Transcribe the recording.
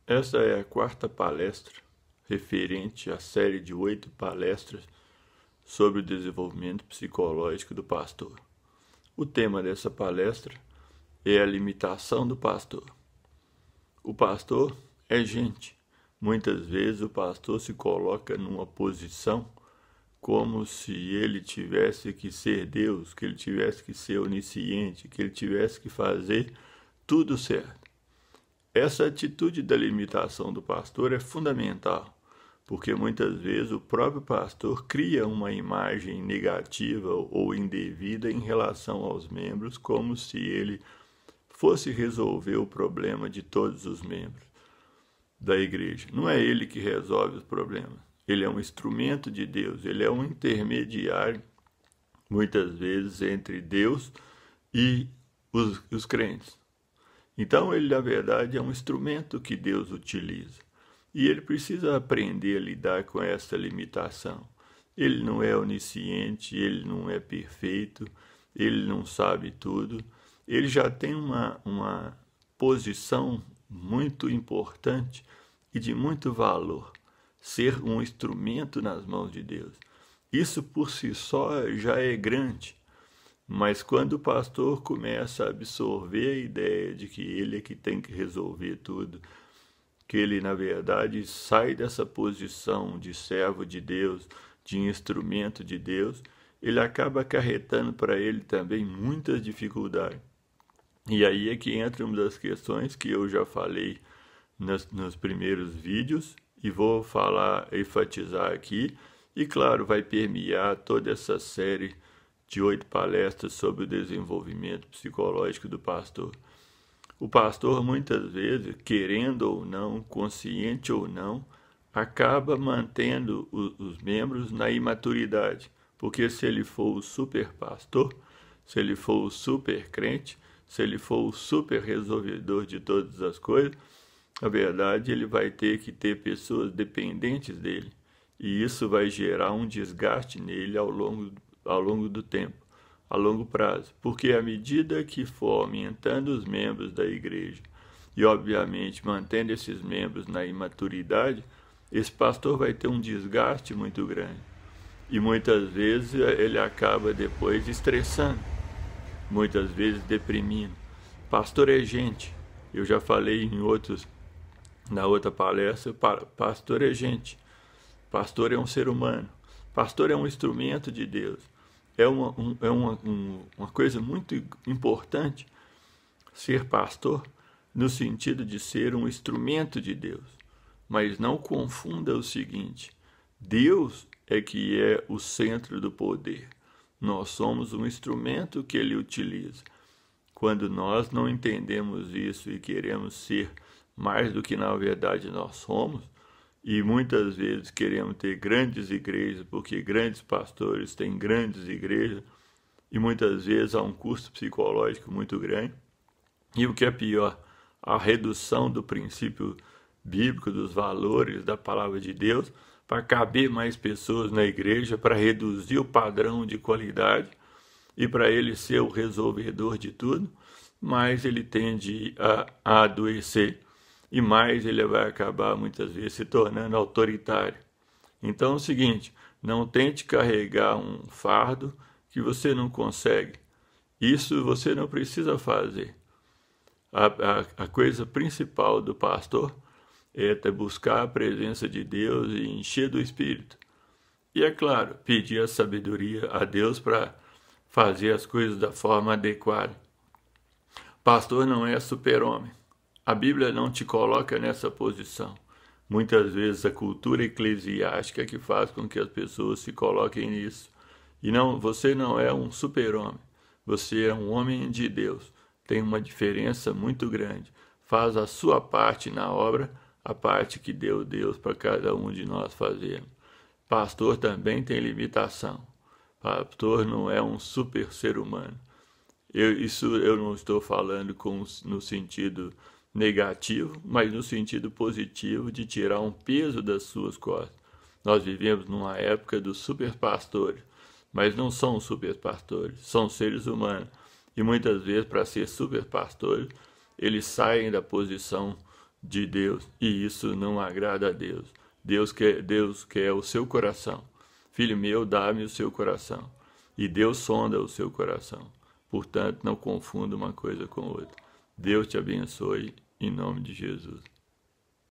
Esta é a quarta palestra referente à série de 8 palestras sobre o desenvolvimento psicológico do pastor. O tema dessa palestra é a limitação do pastor. O pastor é gente. Muitas vezes o pastor se coloca numa posição como se ele tivesse que ser Deus, que ele tivesse que ser onisciente, que ele tivesse que fazer tudo certo. Essa atitude da limitação do pastor é fundamental, porque muitas vezes o próprio pastor cria uma imagem negativa ou indevida em relação aos membros, como se ele fosse resolver o problema de todos os membros da igreja. Não é ele que resolve os problemas. Ele é um instrumento de Deus, ele é um intermediário, muitas vezes, entre Deus e os crentes. Então, ele, na verdade, é um instrumento que Deus utiliza. E ele precisa aprender a lidar com essa limitação. Ele não é onisciente, ele não é perfeito, ele não sabe tudo. Ele já tem uma posição muito importante e de muito valor, ser um instrumento nas mãos de Deus. Isso por si só já é grande, mas quando o pastor começa a absorver a ideia de que ele é que tem que resolver tudo, que ele, na verdade, sai dessa posição de servo de Deus, de instrumento de Deus, ele acaba acarretando para ele também muitas dificuldades. E aí é que entra uma das questões que eu já falei nos primeiros vídeos e vou enfatizar aqui, e claro, vai permear toda essa série de 8 palestras sobre o desenvolvimento psicológico do pastor. O pastor, muitas vezes, querendo ou não, consciente ou não, acaba mantendo os membros na imaturidade, porque se ele for o super pastor, se ele for o super crente, se ele for o super resolvedor de todas as coisas, na verdade ele vai ter que ter pessoas dependentes dele, e isso vai gerar um desgaste nele ao longo do tempo, a longo prazo, porque à medida que for aumentando os membros da igreja e obviamente mantendo esses membros na imaturidade, esse pastor vai ter um desgaste muito grande e muitas vezes ele acaba depois estressando, muitas vezes deprimindo. Pastor é gente. Eu já falei na outra palestra, pastor é gente. Pastor é um ser humano. Pastor é um instrumento de Deus. É uma coisa muito importante ser pastor no sentido de ser um instrumento de Deus. Mas não confunda o seguinte: Deus é que é o centro do poder. Nós somos um instrumento que ele utiliza. Quando nós não entendemos isso e queremos ser mais do que na verdade nós somos, e muitas vezes queremos ter grandes igrejas, porque grandes pastores têm grandes igrejas, e muitas vezes há um custo psicológico muito grande. E o que é pior, a redução do princípio bíblico, dos valores da palavra de Deus, para caber mais pessoas na igreja, para reduzir o padrão de qualidade e para ele ser o resolvedor de tudo, mais ele tende a adoecer e mais ele vai acabar muitas vezes se tornando autoritário. Então é o seguinte, não tente carregar um fardo que você não consegue. Isso você não precisa fazer. A coisa principal do pastor é buscar a presença de Deus e encher do Espírito. E é claro, pedir a sabedoria a Deus para fazer as coisas da forma adequada. Pastor não é super-homem. A Bíblia não te coloca nessa posição. Muitas vezes a cultura eclesiástica que faz com que as pessoas se coloquem nisso. E não, você não é um super-homem. Você é um homem de Deus. Tem uma diferença muito grande. Faz a sua parte na obra, a parte que deu Deus para cada um de nós fazermos. Pastor também tem limitação. Pastor não é um super ser humano. Isso eu não estou falando no sentido negativo, mas no sentido positivo de tirar um peso das suas costas. Nós vivemos numa época dos superpastores, mas não são superpastores, são seres humanos. E muitas vezes, para ser superpastores, eles saem da posição de Deus, e isso não agrada a Deus. Deus quer o seu coração. Filho meu, dá-me o seu coração. E Deus sonda o seu coração. Portanto, não confunda uma coisa com outra. Deus te abençoe, em nome de Jesus.